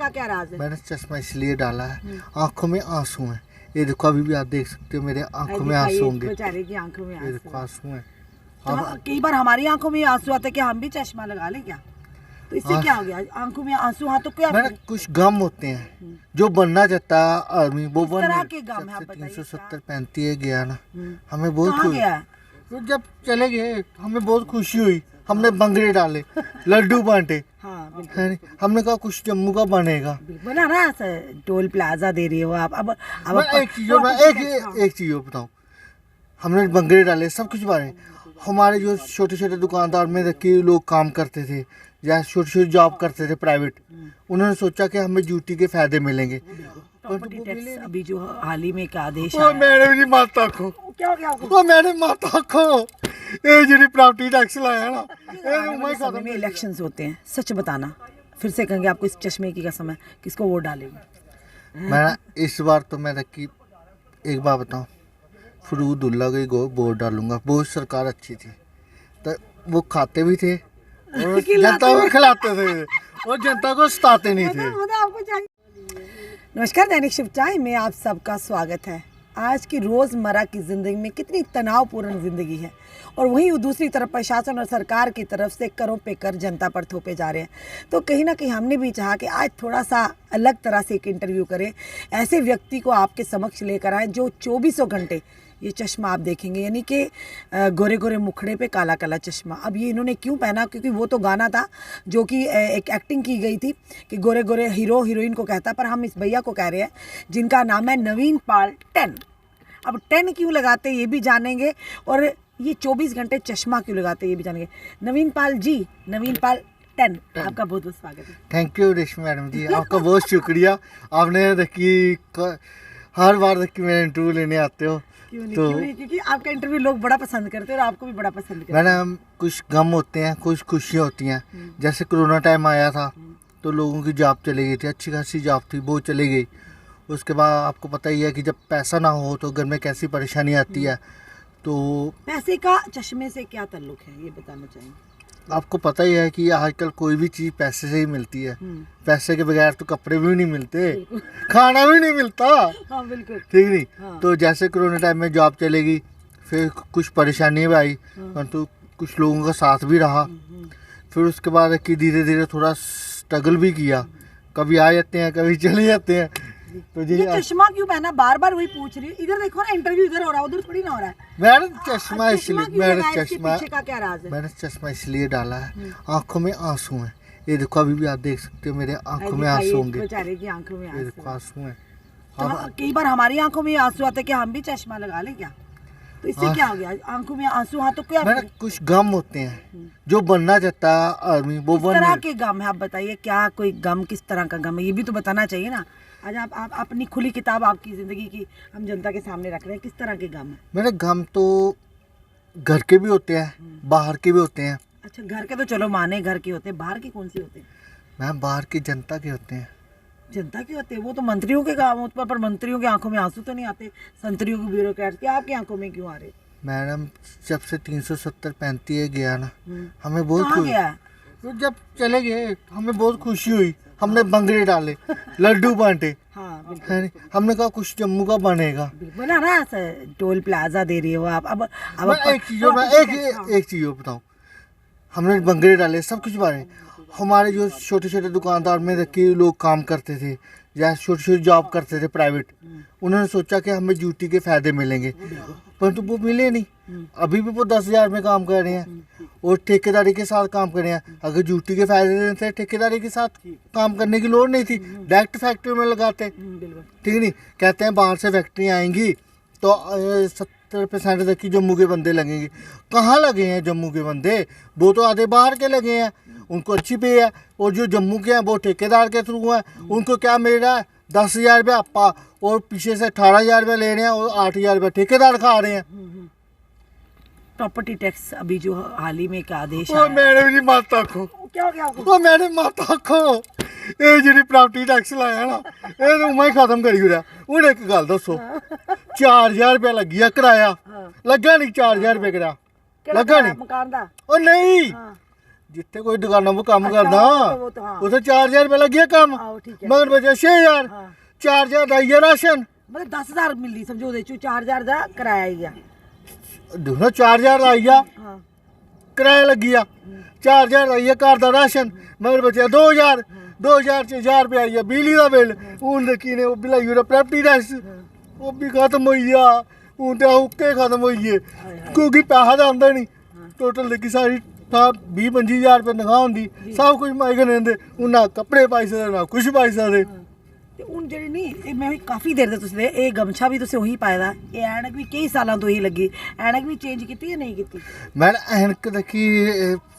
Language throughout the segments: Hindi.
का क्या राज है? मैंने चश्मा इसलिए डाला है, आंखों में आंसू हैं। ये देखो, अभी भी आप देख सकते हो मेरे आंखों में आंसू होंगे। बेचारे की आंखों में ये देखो आंसू हैं। तो कई बार हमारी आंखों में आंसू आते कि हम भी चश्मा लगा लें क्या? तो इससे क्या हो गया? आंखों में आंसू, हाँ तो क्या? मैंने कुछ गम होते हैं जो बनना चाहता है आदमी, वो बन तरह के गम है, आप बताइए। 370-35 गया ना, हमें बहुत कहाँ गया? तो जब चले गए हमें बहुत खुशी हुई। हमने बंगड़े डाले, लड्डू बांटे। हाँ है नहीं, हमने कहा कुछ जम्मू का बनेगा। बना ना, टोल प्लाजा दे रही हो आप। अब एक चीज और बताऊं, हमने बंगड़े डाले, सब कुछ बने। हमारे जो छोटे छोटे दुकानदार में रखे लोग काम करते थे या छोटी छोटी जॉब करते थे प्राइवेट, उन्होंने सोचा कि हमें ड्यूटी के फायदे मिलेंगे। प्रॉपर्टी टैक्स अभी जो हाल ही में एक आदेश ओ मैडम जी माता को क्या क्या ओ मैडम माता को ये जी प्रॉपर्टी टैक्स लाया ना, समय में इलेक्शंस होते हैं, सच बताना, फिर से कहेंगे आपको इस चश्मे की कसम है, किसको वोट डालेंगे? मैं इस बार तो मैं रखी, एक बार बताऊं, फरूदुल्ला को वोट डालूंगा। बहुत सरकार अच्छी थी, तो वो खाते भी थे और जनता को खिलाते थे और जनता को सताते नहीं थे। नमस्कार, दैनिक शिव टाइम में आप सबका स्वागत है। आज की रोज़मर्रा की ज़िंदगी में कितनी तनावपूर्ण ज़िंदगी है, और वहीं दूसरी तरफ प्रशासन और सरकार की तरफ से करों पे कर जनता पर थोपे जा रहे हैं। तो कहीं ना कहीं हमने भी चाहा कि आज थोड़ा सा अलग तरह से एक इंटरव्यू करें, ऐसे व्यक्ति को आपके समक्ष लेकर आए जो 24 घंटे, ये चश्मा आप देखेंगे, यानी कि गोरे गोरे मुखड़े पे काला काला चश्मा। अब ये इन्होंने क्यों पहना? क्योंकि वो तो गाना था जो कि एक एक्टिंग की गई थी कि गोरे गोरे हीरो हीरोइन को कहता, पर हम इस भैया को कह रहे हैं जिनका नाम है नवीन पाल 10। अब 10 क्यों लगाते ये भी जानेंगे, और ये 24 घंटे चश्मा क्यों लगाते ये भी जानेंगे। नवीन पाल जी, नवीन पाल 10, आपका बहुत बहुत स्वागत है। थैंक यू रेशमी मैडम जी, आपका बहुत शुक्रिया। आपने देखी हर बार देखी मेरे इंटरव्यू लेने आते हो। क्यों नहीं, क्योंकि आपका इंटरव्यू लोग बड़ा पसंद करते हैं और आपको भी बड़ा पसंद करते हैं। मैडम कुछ गम होते हैं, कुछ खुशियाँ होती हैं। जैसे कोरोना टाइम आया था तो लोगों की जॉब चली गई थी, अच्छी खासी जॉब थी, वो चली गई। उसके बाद आपको पता ही है कि जब पैसा ना हो तो घर में कैसी परेशानी आती है। तो पैसे का चश्मे से क्या ताल्लुक है, ये बताना चाहेंगे? आपको पता ही है कि आजकल कोई भी चीज़ पैसे से ही मिलती है। पैसे के बगैर तो कपड़े भी नहीं मिलते, खाना भी नहीं मिलता। हाँ बिल्कुल ठीक नहीं। हाँ। तो जैसे कोरोना टाइम में जॉब चलेगी, फिर कुछ परेशानी भी आई, परंतु कुछ लोगों का साथ भी रहा। फिर उसके बाद कि धीरे धीरे थोड़ा स्ट्रगल भी किया, कभी आ जाते हैं कभी चले जाते हैं। तो ये चश्मा क्यों पहना? बार बार वही पूछ रही हूँ। इधर देखो ना, इंटरव्यू इधर हो रहा है, उधर थोड़ी ना हो रहा है। मैंने चश्मा इसलिए पीछे का क्या राज है? मैंने चश्मा इसलिए डाला है, आंखों में आंसू हैं। ये देखो, अभी भी आप देख सकते हो मेरे आंखों में आंसू होंगे। बेचारे की आंखों में ये देखो आंसू हैं। तो कई बार हमारी आंखों में आंसू आते कि हम भी चश्मा लगा लें क्या? तो इससे क्या हो गया? आंखों में आंसू, हाँ तो क्या? मैंने कुछ गम होते हैं जो बनना चाहता है आदमी, वो बन तरह के गम है, आप बताइए क्या कोई गम किस तरह का गम है, ये भी तो बताना चाहिए ना। आज आप अपनी खुली किताब आपकी जिंदगी की हम जनता के सामने रख रहे हैं, किस तरह के गम है? मेरे गम तो घर के भी होते हैं, बाहर के भी होते हैं। अच्छा, घर के तो चलो माने घर के होते हैं, बाहर के कौन से होते हैं? मैम बाहर की जनता के होते हैं। जनता के होते हैं? वो तो मंत्रियों के काम पर मंत्रियों की आंखों में आंसू तो नहीं आते, संतरियों की ब्यूरोक्रेट्स के आपकी आंखों में क्यों आ रहे? मैडम जब से 370-35 गया ना, हमें बहुत कहाँ गया? तो जब चले गए हमें बहुत खुशी हुई। हमने बंगड़े डाले, लड्डू बांटे। हाँ बिल्कुल। है नहीं, हमने कहा कुछ जम्मू का बनेगा। बना ना, टोल प्लाजा दे रही हो आप। अब एक चीज और बताऊं, हमने बंगड़े डाले, सब कुछ बने। हमारे जो छोटे छोटे दुकानदार में रखे लोग काम करते थे या छोटी छोटी जॉब करते थे प्राइवेट, उन्होंने सोचा कि हमें ड्यूटी के फायदे मिलेंगे, परंतु वो मिले नहीं। अभी भी वो 10,000 में काम कर रहे हैं और ठेकेदारी के साथ काम कर रहे हैं। अगर ड्यूटी के फायदे देते, ठेकेदारी के साथ काम करने की लोड़ नहीं थी, डायरेक्ट फैक्ट्री में लगाते। ठीक नहीं, कहते हैं बाहर से फैक्ट्री आएंगी तो 70% तक की जम्मू के बंदे लगेंगे। कहाँ लगे हैं जम्मू के बंदे? वो तो आधे बाहर के लगे हैं, उनको अच्छी पे है। और जो जम्मू के हैं वो ठेकेदार के थ्रू हैं, उनको क्या मिल रहा है? 10,000 रुपये आपा, और पीछे से 18,000 रुपये ले रहे हैं और 8,000 रुपये ठेकेदार खा रहे हैं। प्रॉपर्टी टैक्स अभी जो हाल ही में एक आदेश ओ मैडम जी माता को क्या ओ मैडम माता को ये जी प्रॉपर्टी टैक्स लाया ना, ये तो मैं खत्म करी रहा। हूँ एक गल दसो, 4,000 रुपया लगी है किराया, लगा नहीं? 4,000 रुपये किराया लगा नहीं? मकान दा? ओ नहीं, जितने कोई दुकानों में काम अच्छा, करना वो तो हाँ। उसे 4,000 रुपये लग गया काम, हाँ, वो ठीक है। मगर बचे 6,000, हाँ। 4,000 आई है राशन, मतलब 10,000 मिली समझो ਉਹਦੇ ਚੋਂ 4,000 ਦਾ ਕਿਰਾਇਆ ਹੀ ਆ दोनों 4,000 आई है ਹਾਂ किराया लग गया, 4,000 आई है घर का राशन, मगर बचे 2,000, 2,000 च 1,000 रुपया आई है बिजली का बिल, हूँ देखी ने वो बिलाई हो प्रॉपर्टी टैक्स वो भी खत्म हो गया, हूँ तो हुक्के खत्म हो गए क्योंकि पैसा तो आंदा नहीं, टोटल देखी सारी था 20-25,000 रुपये तनख्वाह होंगी, सब कुछ माई कने देंदे, हूँ ना कपड़े पाई सकते ना कुछ पाई सकते। ਤੇ ਹੁਣ ਜਿਹੜੀ ਨਹੀਂ ਇਹ ਮੈਂ ਵੀ ਕਾਫੀ ਦੇਰ ਦੇ ਤੁਸੀਂ ਦੇ ਇਹ ਗਮਛਾ ਵੀ ਤੁਸੀਂ ਉਹੀ ਪਾਇਆ ਦਾ ਇਹ ਐਨਕ ਵੀ ਕਈ ਸਾਲਾਂ ਤੋਂ ਹੀ ਲੱਗੀ ਐਨਕ ਵੀ ਚੇਂਜ ਕੀਤੀ ਜਾਂ ਨਹੀਂ ਕੀਤੀ मैं ऐनक देखी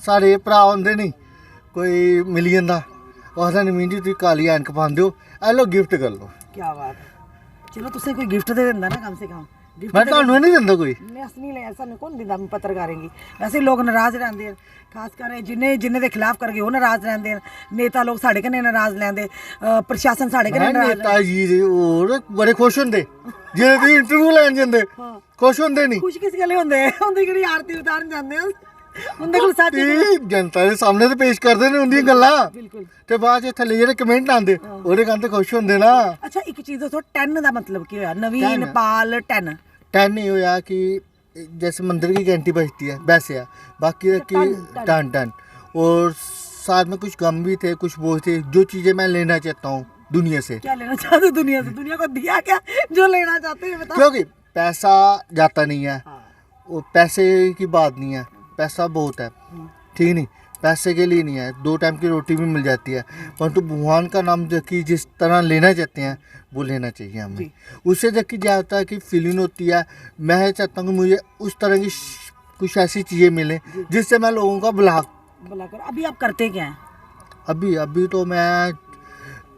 सारे भरा होंगे नहीं कोई मिली जाता आखदा नहीं मींजी तुम काली ऐनक पांदे हो ए लो गिफ्ट कर लो, ਕੀ ਬਾਤ ਹੈ ਚਲੋ ਤੁਸੀਂ ਕੋਈ ਗਿਫਟ ਦੇ ਦਿੰਦਾ ਨਾ ਕਮ ਸੇ ਕਮ ਗਿਫਟ मैं ਤੁਹਾਨੂੰ नहीं दिंदा कोई। नहीं असली ले ऐसा नहीं कौन दिंदा पत्रकारेंगी वैसे लोग नाराज रहंदे हैं खास कर जिन्ने दे खिलाफ करके वो नाराज रहंदे हैं नेता लोग साढ़े कन्ने नाराज रहंदे प्रशासन साढ़े कन्ने मैं नाराज नेता जी दे और बड़े खुश होंदे जे भी इंटरव्यू लैन जंदे खुश होंदे नहीं, खुश किस गल्ले होंदे उंदी किहड़ी आरती उतारन जांदे हैं उंदे कोल सच ती जनता दे सामने ते पेश करदे ने उंदियां गल्लां बिल्कुल ते बाद च थल्ले जेह्ड़े कमेंट आंदे ओहदे कंन ते खुश होंदे ना। अच्छा एक चीज दसो 10 दा मतलब की होया नवीन पाल 10 10 नहीं होया कि जैसे मंदिर की घंटी बजती है वैसे है, बाकी की टन टन और साथ में कुछ गम भी थे कुछ बोझ थे, जो चीज़ें मैं लेना चाहता हूँ दुनिया से, क्या लेना चाहते हो दुनिया से दुनिया को दिया क्या जो लेना चाहते हैं बताओ क्योंकि पैसा जाता नहीं है, वो पैसे की बात नहीं है, पैसा बहुत है ठीक नहीं, पैसे के लिए नहीं है, 2 टाइम की रोटी भी मिल जाती है, परंतु भगवान का नाम देखिए जिस तरह लेना चाहते हैं वो लेना चाहिए हमें, उससे देखिए क्या होता है कि फीलिंग होती है, मैं चाहता हूँ कि मुझे उस तरह की कुछ ऐसी चीज़ें मिले जिससे मैं लोगों का भला कर अभी आप करते क्या हैं अभी तो मैं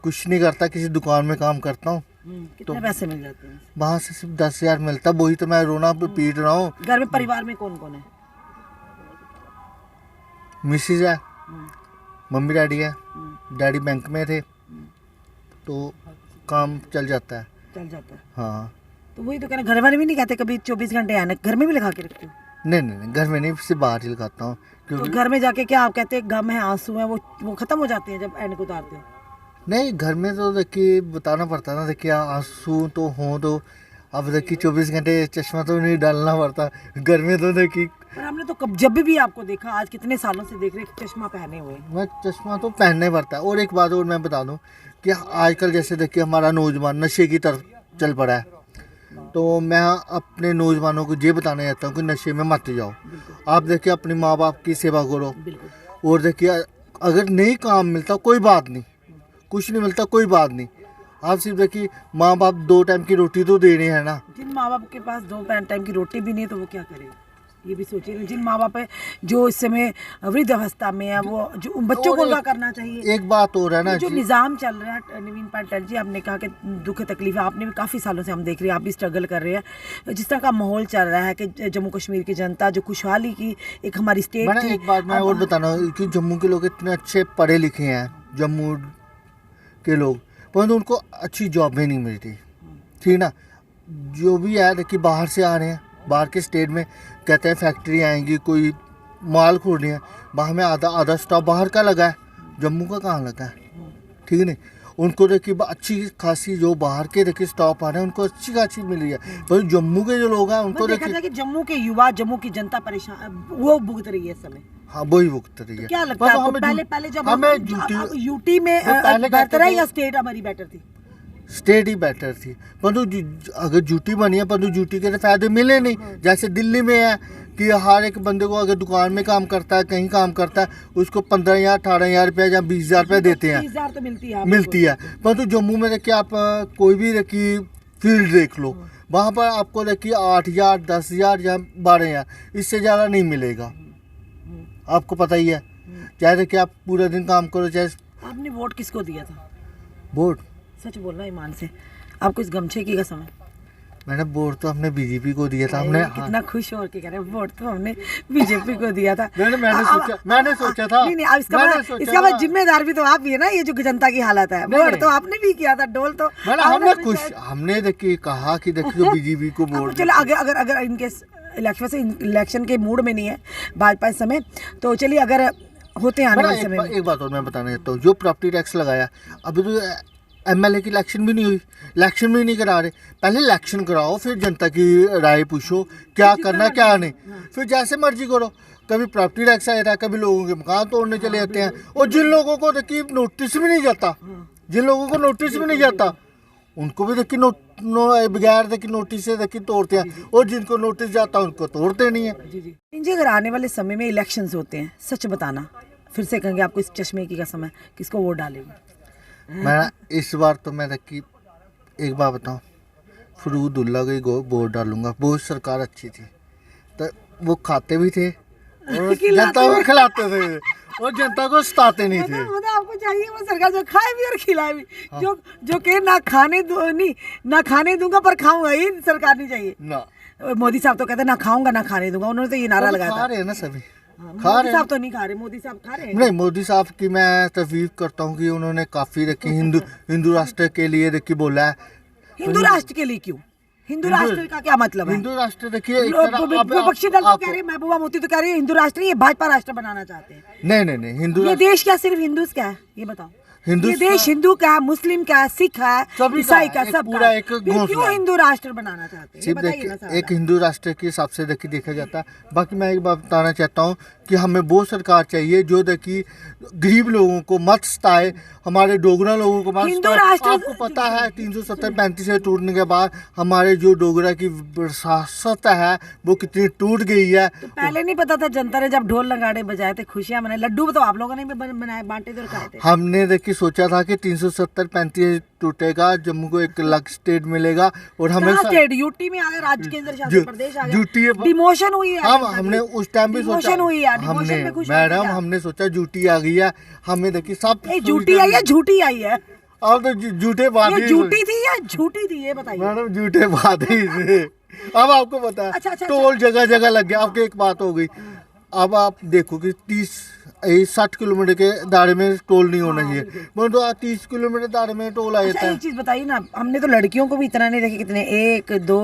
कुछ नहीं करता, किसी दुकान में काम करता हूँ, कितने पैसे मिल जाते हैं वहाँ से सिर्फ 10,000 मिलता, वही तो मैं रोना पीट रहा हूँ। घर में परिवार में कौन कौन है मिसिज है, मम्मी डैडी है, डैडी बैंक में थे तो काम चल जाता है। चल जाता है हाँ तो वही तो कहना घर वाले भी नहीं कहते कभी 24 घंटे आने घर में भी लगा के रखते हो नहीं घर में नहीं, सिर्फ बाहर ही लगाता हूँ तो क्योंकि घर में जाके क्या आप कहते हैं गम है आंसू है वो खत्म हो जाते हैं जब एंड को उतारते हो नहीं घर में तो देखिए बताना पड़ता है ना, देखिए आंसू तो हों तो अब देखिए 24 घंटे चश्मा तो नहीं डालना पड़ता, घर में तो देखिए पर हमने तो कब जब भी आपको देखा आज कितने सालों से देख रहे हैं चश्मा पहने हुए मैं चश्मा तो पहनना ही पड़ता है। और एक बात और मैं बता दूं कि आजकल जैसे देखिए हमारा नौजवान नशे की तरफ चल पड़ा है, तो मैं अपने नौजवानों को ये बताना चाहता हूँ कि नशे में मत जाओ, आप देखिए अपने माँ बाप की सेवा करो, और देखिए अगर नहीं काम मिलता कोई बात नहीं, कुछ नहीं मिलता कोई बात नहीं, आप सिर्फ देखिए माँ बाप 2 टाइम की रोटी तो दे रहे हैं ना, जिन माँ बाप के पास 2 टाइम की रोटी भी नहीं तो वो क्या करेगा ये भी सोचिए जिन माँ बाप है जो इस समय वृद्ध अवस्था में है वो जो उन बच्चों को क्या करना चाहिए। एक बात और है ना जो निज़ाम चल रहा है नवीन पाटिल जी आपने कहा कि दुख तकलीफ है आपने भी काफ़ी सालों से हम देख रहे हैं आप भी स्ट्रगल कर रहे हैं जिस तरह का माहौल चल रहा है कि जम्मू कश्मीर की जनता जो खुशहाली की एक हमारी स्टेट थी। एक बात मैं और बताना कि जम्मू के लोग इतने अच्छे पढ़े लिखे हैं जम्मू के लोग, परंतु उनको अच्छी जॉबें नहीं मिलती ठीक ना, जो भी है देखिए बाहर से आ रहे हैं, बाहर के स्टेट में कहते हैं फैक्ट्री आएंगी कोई माल खोलनी है, बाहर में आधा स्टॉप बाहर का लगा है, जम्मू का कहाँ लगा है ठीक है नहीं, उनको देखिए अच्छी खासी जो बाहर के देखिए स्टॉप आ रहे हैं उनको अच्छी खासी मिल रही है, पर जम्मू के जो लोग हैं उनको देखिए कि जम्मू के युवा जम्मू की जनता परेशान वो भुगत रही है इस समय। हाँ वही भुगत रही है। क्या लगता है आपको पहले जब हमें यूटी में बेहतर है या स्टेट हमारी बेटर थी? स्टेट ही बेटर थी, परंतु अगर ड्यूटी बनी है परंतु ड्यूटी के तो फायदे मिले नहीं, जैसे दिल्ली में है कि हर एक बंदे को अगर दुकान में काम करता है कहीं काम करता है उसको 15,000 18,000 रुपया या 20,000 रुपया देते हैं, 20,000 तो मिलती है, परंतु जम्मू में देखिए आप कोई भी देखिए फील्ड देख लो वहाँ पर आपको देखिए 8,000 10,000 या 12,000 इससे ज़्यादा नहीं मिलेगा, आपको पता ही है, चाहे देखिए आप पूरा दिन काम करो चाहे। आपने वोट किसको दिया था? वोट सच बोलना ईमान से आपको इस गमछे की कसम है? मैंने वोट तो हमने बीजेपी को दिया था, हमने कितना खुश होकर कह रहे हैं वोट तो हमने बीजेपी को दिया था। मैंने सोचा था नहीं अब इसका बाद जिम्मेदार भी तो आप ही है ना, ये जो जनता की हालत है वोट तो आपने भी किया था, डोल तो हमने देखिए कहा कि देखिए बीजेपी को वोट। चलो अगर इनके इलेक्शन के मूड में नहीं है भाजपा इस समय तो चलिए अगर होते हैं आने वाले मैंने समय में। एक बात और मैं बताना चाहता हूँ, जो प्रॉपर्टी टैक्स लगाया, अभी तो एमएलए की इलेक्शन भी नहीं हुई, इलेक्शन भी नहीं करा रहे। पहले इलेक्शन कराओ, फिर जनता की राय पूछो क्या करना क्या नहीं, फिर जैसे मर्जी करो। कभी प्रॉपर्टी टैक्स आ जाता है, कभी लोगों के मकान तोड़ने चले जाते हैं, और जिन लोगों को देखिए नोटिस भी नहीं जाता, जिन लोगों को नोटिस भी नहीं जाता उनको भी देखिए बगैर देखिए नोटिस से देखिए तोड़ते हैं, और जिनको नोटिस जाता है उनको तोड़ते नहीं है। जी अगर आने वाले समय में इलेक्शंस होते हैं, सच बताना, फिर से कहेंगे आपको इस चश्मे की कसम है, किसको वोट डालेंगे? मैं इस बार तो मैं देखिए एक बार बताऊं, फरूदुल्ला को वोट डालूंगा। बहुत सरकार अच्छी थी, तो वो खाते भी थे और जनता को खिलाते थे, और जनता को सताते नहीं थे। मतलब आपको चाहिए वो सरकार जो खाए भी और खिलाए भी, जो के ना खाने दो नहीं, ना खाने दूंगा पर खाऊंगा, ये सरकार नहीं चाहिए ना मोदी साहब तो कहते हैं ना खाऊंगा ना खाने दूंगा, उन्होंने तो ये नारा लगाया खा था। रहे हैं ना सभी, मोदी साहब तो नहीं खा रहे, मोदी साहब खा रहे हैं। नहीं मोदी साहब की मैं तफरीफ करता हूँ कि उन्होंने काफ़ी देखिए हिंदू राष्ट्र के लिए देखिए बोला है। हिंदू राष्ट्र के लिए क्यों? हिंदू राष्ट्र का क्या मतलब है? हिंदू राष्ट्र देखिए एक तरह विपक्षी दल तो कह रहे हैं, महबूबा मुफ्ती तो कह रही है हिंदू राष्ट्र नहीं, ये भाजपा राष्ट्र बनाना चाहते हैं। नहीं हिंदू ये देश क्या सिर्फ हिंदूज का है, ये बताओ? ये देश हिंदू का है, मुस्लिम का है, सिख है, ईसाई का, सब पूरा एक का। फिर क्यों हिंदू राष्ट्र बनाना चाहते हैं? ये सिर्फ बताइए ना देखिए साहब। एक हिंदू राष्ट्र के हिसाब से देखिए देखा जाता है। बाकी मैं एक बात बताना चाहता हूँ कि हमें वो सरकार चाहिए जो देखिए गरीब लोगों को मत सताए, हमारे डोगरा लोगों को मत हिंदू सताए। राष्ट्र- आपको पता है 370-35 से टूटने के बाद हमारे जो डोगरा की विरासत है वो कितनी टूट गई है। तो पहले नहीं पता था? जनता ने जब ढोल नगाड़े बजाए थे, खुशियां मनाई, लड्डू तो आप लोगों ने भी बनाए, बांटे थे और खाए थे। हमने देखिए सोचा था कि 370-35 टूटेगा, जम्मू को एक अलग स्टेट मिलेगा, और हमें स्टेट यूटी में आ गया, राज्य केंद्र शासित प्रदेश आ यूटी गया, डिमोशन हुई है। हमने उस टाइम भी सोचा, डिमोशन हुई है, डिमोशन हमने पे खुश मैडम होते क्या? हमने सोचा ड्यूटी आ गई है, हमें देखिए सब ये झूठी आई है, झूठी आई है, अब तो झूठे बात ये ही झूठी थी या झूठी थी, ये बताइए। मैडम झूठे बात ही थे। अब आपको पता है अच्छा, टोल जगह जगह लग गया। आपकी एक बात हो गई, अब आप देखो कि 60 किलोमीटर के दायरे में टोल नहीं होना चाहिए, मैं तो 30 किलोमीटर दायरे में टोल आ जाता अच्छा है। एक चीज बताइए ना, हमने तो लड़कियों को भी इतना नहीं देखे, कितने 1 2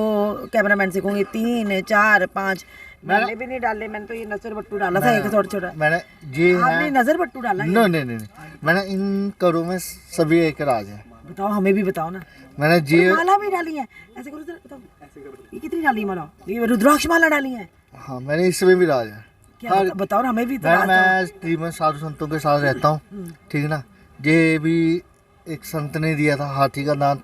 कैमरामैन से कहूंगी 3 4 5 मैंने भी नहीं डाले, मैंने तो ये नजर बट्टू डाला था, एक छोटा छोटा। मैंने ये आपने है नजर बट्टू डाला? नहीं मैंने इन करों में सभी एक राज है। बताओ, हमें भी बताओ ना। मैंने और माला भी डाली है, ऐसे करो जरा, बताओ ये कितनी डाली है माला? ये रुद्राक्ष माला डाली है हाँ मैंने इसमें भी राज है। क्या? बताओ ना, हमें भी तो मैं तकरीबन साधु संतों के साथ रहता हूँ, ठीक है ना। ये भी एक संत ने दिया था हाथी का दांत,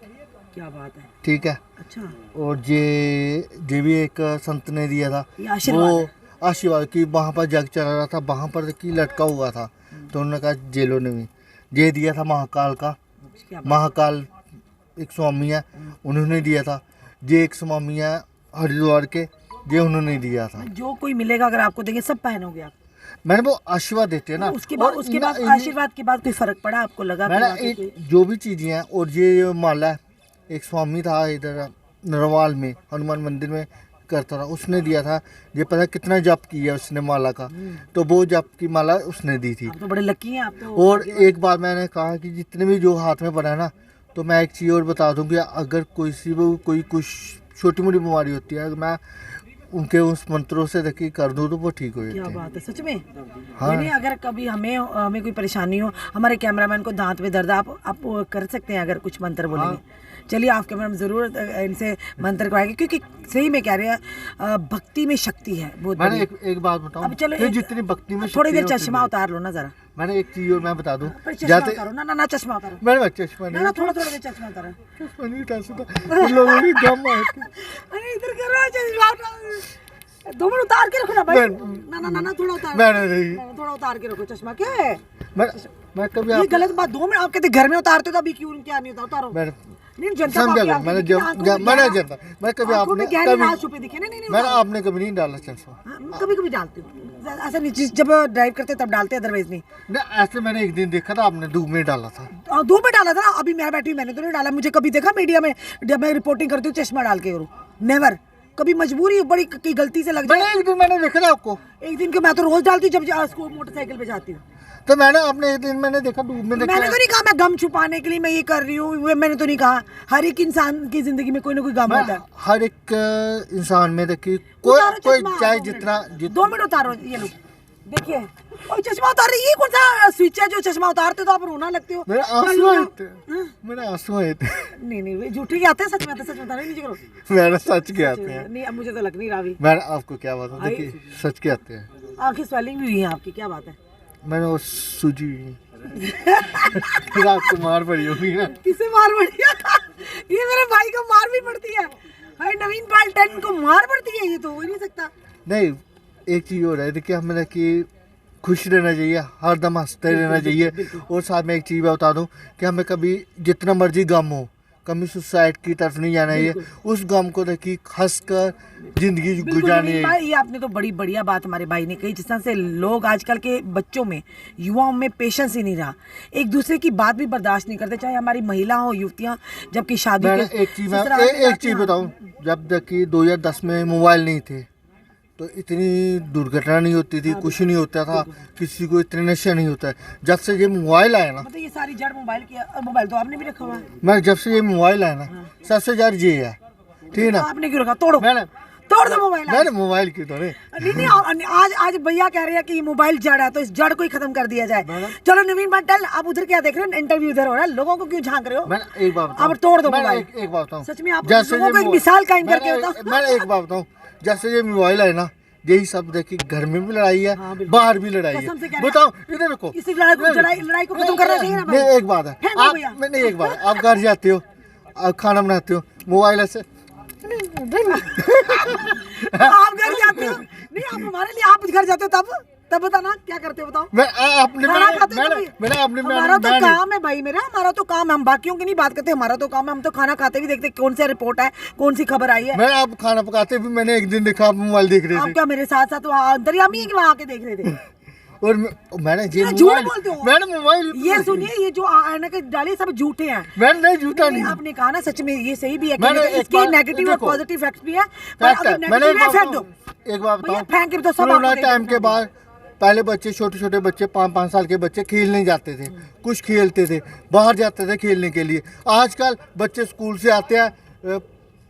क्या बात है, ठीक है। अच्छा और ये भी एक संत ने दिया था, ये आशीर्वाद वो है। आशीर्वाद की वहाँ पर जग चला रहा था, वहाँ पर की लटका हुआ था, तो उन्होंने कहा जेलों ने भी ये दिया था महाकाल का। क्या महाकाल एक स्वामी है, उन्होंने दिया था। ये एक स्वामी है हरिद्वार के, ये उन्होंने दिया था। जो कोई मिलेगा अगर आपको देंगे सब पहनोगे आप? मैंने वो आशीर्वाद देते हैं ना, उसके बाद और आशीर्वाद के बाद कोई फर्क पड़ा आपको? लगा मैंने कि एक जो भी चीज़ें हैं, और ये माला है, एक स्वामी था इधर नरवाल में हनुमान मंदिर में करता था, उसने दिया था। ये पता कितना जप किया उसने माला का, तो वो जप की माला उसने दी थी। आप तो बड़े लकी हैं आप तो। और एक बार मैंने कहा कि जितने भी जो हाथ में पड़ा है ना, तो मैं एक चीज़ और बता दूं कि अगर कोई कुछ छोटी मोटी बीमारी होती है, अगर मैं उनके उस मंत्रों से देखिए कर दूं तो वो ठीक हो जाते क्या हैं। बात है, सच में? हाँ। यानी अगर कभी हमें कोई परेशानी हो, हमारे कैमरामैन को दांत में दर्द, आप कर सकते हैं अगर कुछ मंत्र बोलेंगे? चलिए आप कैमरामैन जरूर इनसे मंत्र करवाएंगे, क्योंकि सही में कह रहे हैं भक्ति में शक्ति है बहुत मैंने बड़ी। एक बात बताऊं, अब चलो ये जितनी भक्ति में थोड़ी शक्ति देर है, चश्मा उतार लो ना जरा। मैंने एक चीज़ और मैं बता दूं, पर चश्मा जाते उतारो ना चश्मा उतारो मैंने चश्मा ना, नहीं थोड़ा देर चश्मा उतारो। चश्मा नहीं उठा सकता, उन लोगों की गम आए थे। अरे इधर करो चश्मा उतारो। 2 मिनट उतार के रखो ना भाई। ना थोड़ा उतार, मैंने नहीं, थोड़ा उतार के रखो चश्मा। क्या है मैं कभी ये गलत बात? 2 मिनट आप कहते घर में उतारते तो अभी क्यों क्या नहीं उतारो? नहीं जनता को समझा आपकी करो, आंखों मैंने में दिखे, आंखों में मैंने गहरा- जनता मैं कभी आंखों में आपने गहरे कभी राज छुपे दिखे। नहीं मैंने आपने कभी नहीं डाला चश्मा। कभी कभी डालती हूँ, ऐसा नहीं, जब ड्राइव करते तब डालते, अदरवाइज नहीं। ना ऐसे मैंने एक दिन देखा था, आपने धूप में डाला था। 2 में डाला था ना, अभी मैं बैठी, मैंने तो नहीं डाला। मुझे कभी देखा मीडिया में जब मैं रिपोर्टिंग करती हूँ चश्मा डाल के करूँ? नेवर। कभी मजबूरी बड़ी की गलती से लग जाए। एक दिन मैंने देखा था आपको, एक दिन के मैं तो रोज डालती हूँ जब स्कूल मोटरसाइकिल पे जाती हूँ। तो मैंने आपने एक दिन मैंने देखा धूप में देखा। मैंने तो नहीं कहा मैं गम छुपाने के लिए मैं ये कर रही हूँ, मैंने तो नहीं कहा। हर एक इंसान की जिंदगी में कोई ना कोई गम होता है। हर एक इंसान में देखिए उतारो कोई चश्मा, चाहे 2 मिनट। जितना 2 मिनट उतारो, ये लो देखिए और चश्मा उतार रही, ये कौन सा स्विच है जो चश्मा उतारते तो आप रोना लगते हो? मेरे आंसू आए थे, मेरे आंसू आए थे। नहीं नहीं वे झूठे ही आते हैं, सच में आते हैं, सच बता रहे नीचे करो। मेरे सच के आते हैं। नहीं अब मुझे तो लग नहीं रहा अभी। मैं आपको क्या बताऊं, देखिए सच के आते हैं। आंखें स्वेलिंग भी हुई है आपकी, क्या बात है? मैंने वो सूजी रात को मार पड़ी होगी ना। किसे मार पड़ी है? ये मेरे भाई को मार भी पड़ती है। हाय नवीन पाल 10 को मार पड़ती है, ये तो हो ही नहीं सकता। नहीं, एक चीज़ हो रहा है, देखिए हमें कि खुश रहना चाहिए, हर दम हंसते रहना चाहिए। और साथ में एक चीज़ मैं बता दूं कि हमें कभी जितना मर्जी गम हो, कभी सुसाइड की तरफ नहीं जाना चाहिए। उस गम को देखिए हंसकर जिंदगी बिल्कुल गुजारनी नवीन है। भाई, ये आपने तो बड़ी बढ़िया बात हमारे भाई ने कही। जिस तरह से लोग आजकल के बच्चों में, युवाओं में पेशेंस ही नहीं रहा, एक दूसरे की बात भी बर्दाश्त नहीं करते, चाहे हमारी महिला हो, युवतियां, जबकि शादी मैं के एक चीज़ बताऊं, जब तक कि 2010 में मोबाइल नहीं थे तो इतनी दुर्घटना नहीं होती थी, कुछ नहीं होता था, किसी को इतने नशा नहीं होता है। जब से ये मोबाइल आया ना, मतलब ये सारी जड़ मोबाइल की है। और मोबाइल तो आपने भी रखा हुआ है। मैं जब से ये मोबाइल आया ना, सबसे ज़्यादा ये है, ठीक है ना। आपने क्यों रखा? तोड़ो, मैंने तोड़ दो मोबाइल। मैंने मोबाइल की तो नहीं, नहीं आज भैया कह रहे हैं कि ये मोबाइल जड़ है, तो इस जड़ को ही खत्म कर दिया जाए। चलो नवीन पाटिल, आप उधर क्या देख रहे हो? इंटरव्यू उधर हो रहा है, लोगों को क्यों झांक रहे हो? मैंने एक बात बताऊं, अब तोड़ दो मैंने मोबाइल। एक बात बताऊं, सच में आप जैसे लोगों को एक ये मिसाल कायम करके मैंने बताओ। मैंने एक बात बताऊं, जैसे ये मोबाइल है ना, यही सब देखिए, घर में भी लड़ाई है, हाँ, बिल्कुल। बाहर भी लड़ाई कसम से है। कह रहे हैं। बताओ इधर देखो, इस लड़ाई को खत्म करना चाहिए ना भाई। नहीं, एक बात है, फेंको आप भैया। नहीं, एक बात है, आप घर जाते हो, आप खाना बनाते हो, मोबाइल ऐसे आप घर जाते हो? नहीं आप हमारे लिए, आप घर जाते हो तब बताना क्या करते हो, बताओ। मैं अपने खाना खाते हो कभी? मैंने अपने हमारा तो काम है भाई, मेरा हमारा तो काम है, हम बाकियों की नहीं बात करते, हमारा तो काम है। हम तो खाना खाते भी देखते कौन सा रिपोर्ट है, कौन सी खबर आई है। मैं आप खाना पकाते भी, मैंने एक दिन देखा आप मोबाइल देख रहे आप थे, क्या मेरे साथ साथ वहाँ दरियामी है कि वहाँ आके देख रहे थे? और मैंने ये झूठ मोबाइल, बोलते हो। मैंने मोबाइल, ये सुनिए, ये जो ऐनक डाले सब झूठे हैं। मैंने नहीं, झूठा नहीं, आपने कहा ना सच में, ये सही भी है मैंने कि एक इसके बार- नेगेटिव और देखो, पॉजिटिव फैक्ट भी है। पर फैक्ट है। अगर मैंने नेगेटिव है फेंक दो एक बात भैया, बताऊं, फेंक के तो सब कोरोना आपको टाइम देख के बाद पहले बच्चे, छोटे छोटे बच्चे, 5-5 साल के बच्चे खेलने जाते थे, कुछ खेलते थे, बाहर जाते थे खेलने के लिए। आजकल बच्चे स्कूल से आते हैं,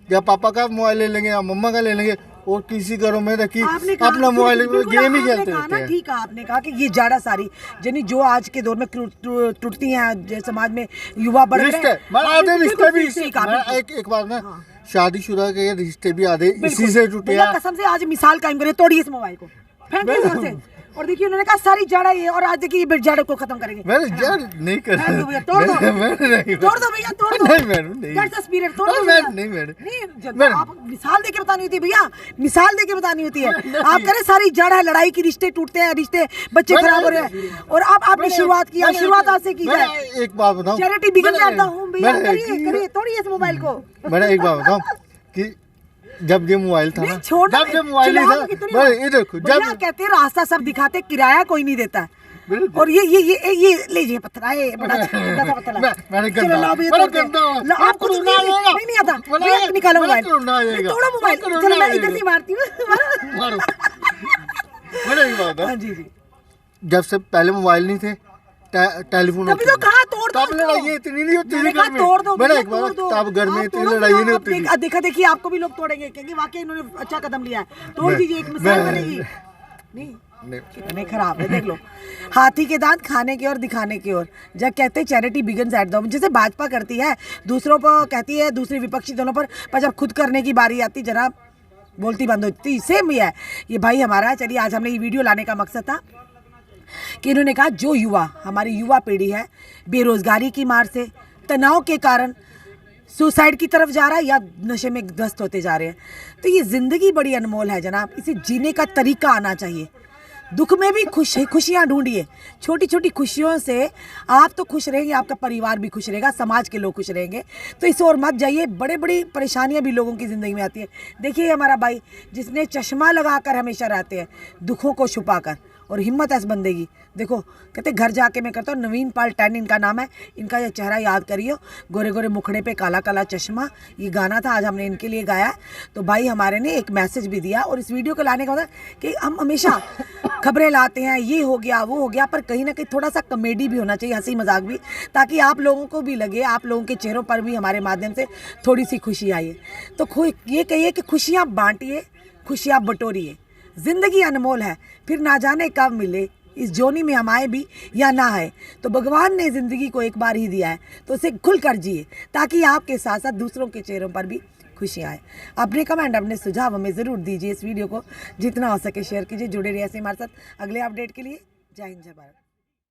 या पापा का मोबाइल ले लेंगे या मम्मा का ले लेंगे, और किसी घरों में देखिए अपना मोबाइल गेम ही खेलते रहते हैं। ठीक है, आपने कहा कि ये जाड़ा सारी यानी जो आज के दौर में टूटती हैं समाज में, युवा बढ़ रिश्ते, रहे मैं आधे रिश्ते भी हैं। एक बात ना, शादीशुदा के रिश्ते भी आधे इसी से टूटे भैया हैं। कसम से आज मिसाल कायम करिए, तोड़िए इस मोबाइल को, फेंकिए इधर से। और देखिए उन्होंने कहा सारी जड़ है ये, और आज देखिए ये जड़ को खत्म करेंगे। मैंने जड़ नहीं कर, फेंक दो भैया, तोड़ दो, मैंने नहीं, तोड़ दो भैया, तोड़ दो। नहीं मैंने नहीं, That's the spirit, तोड़ दो मैं भैया। नहीं, मैंने नहीं, जब आप मिसाल देके बतानी होती है भैया, मिसाल देके बतानी होती है। नहीं। आप करें सारी जड़ है लड़ाई की, रिश्ते टूटते हैं, रिश्ते बच्चे खराब हो रहे हैं, और अब आपने शुरुआत की, शुरुआत आज से की जाए। एक बात बताऊं, charity begin at the home भैया, करिए तोड़िए इस मोबाइल को। मैंने एक बात बताऊं कि जब ये मोबाइल था ना, नहीं छोड़ना, जब ये मोबाइल नहीं चलाओ था, कितनी मैं ये देखो, भैया जब कहते हैं रास्ता सब दिखाते, किराया कोई नहीं देता है। बिल्कुल। और ये लीजिए पत्थर आए, बड़ा गंदा सा पत्थर आया। मैंने चलो गंदा, लाओ भैया, बड़ा तोड़ते हैं। गंदा है। ला, आपको तो कोरोना आएगा। नहीं आता बोला, भैया, निकालो बोला मोबाइल, कोरोना आएगा। नहीं, तोड़ो मोबाइल। कोरोना चलो मैं आएगा। इधर से मारती हूँ। मारो। मैंने एक बात हाँ बताऊं, जी जी, जब से पहले मोबाइल नहीं थे, टेलीफोन तभी तो कहा तोड़ दो तब लड़ाई इतनी नहीं होती मैंने थी कहा घर में। तोड़ दो मैंने भैया, एक बार तोड़ दो। तब घर में आप इतनी तोड़ो, लड़ाई नहीं आप होती थी। देखा देखिए आपको भी लोग तोड़ेंगे, क्योंकि वाकई इन्होंने अच्छा कदम लिया है। तोड़ दीजिए, एक मिसाल बनेगी। नहीं नहीं, कितने खराब है, देख लो। हाथी के दांत खाने की ओर दिखाने की ओर। जब कहते हैं charity begins at the home, जैसे भाजपा करती है दूसरों पर, कहती है दूसरी विपक्षी दोनों पर जब खुद करने की बारी आती जरा बोलती बंद होती। सेम ही है ये भाई हमारा। चलिए आज हमने ये वीडियो लाने का मकसद था कि इन्होंने कहा जो युवा, हमारी युवा पीढ़ी है, बेरोजगारी की मार से, तनाव के कारण सुसाइड की तरफ जा रहा है या नशे में ग्रस्त होते जा रहे हैं। तो ये ज़िंदगी बड़ी अनमोल है जनाब, इसे जीने का तरीका आना चाहिए। दुख में भी खुशियाँ ढूंढिए। छोटी छोटी खुशियों से आप तो खुश रहेंगे, आपका परिवार भी खुश रहेगा, समाज के लोग खुश रहेंगे। तो इस ओर मत जाइए। बड़े बड़ी परेशानियां भी लोगों की ज़िंदगी में आती है। देखिए हमारा भाई जिसने चश्मा लगा कर हमेशा रहते हैं, दुखों को छुपा कर, और हिम्मत है इस बंदे की। देखो कहते घर जाके मैं करता हूँ, नवीन पाल 10 इनका नाम है। इनका ये चेहरा याद करियो, गोरे गोरे मुखड़े पे काला काला चश्मा। ये गाना था, आज हमने इनके लिए गाया। तो भाई हमारे ने एक मैसेज भी दिया, और इस वीडियो को लाने का मतलब कि हम हमेशा खबरें लाते हैं, ये हो गया वो हो गया, पर कहीं ना कहीं थोड़ा सा कॉमेडी भी होना चाहिए, हंसी मजाक भी, ताकि आप लोगों को भी लगे, आप लोगों के चेहरों पर भी हमारे माध्यम से थोड़ी सी खुशी आए। तो ये कहिए कि खुशियाँ बांटिए, खुशियाँ बटोरिए। जिंदगी अनमोल है, फिर ना जाने कब मिले, इस जोनी में हम आए भी या ना आए, तो भगवान ने ज़िंदगी को एक बार ही दिया है, तो उसे खुल कर जिए ताकि आपके साथ साथ दूसरों के चेहरों पर भी खुशी आए। अपने कमेंट, अपने सुझाव हमें ज़रूर दीजिए। इस वीडियो को जितना हो सके शेयर कीजिए। जुड़े रहिए ऐसे हमारे साथ अगले अपडेट के लिए। जय हिंद, जय भारत।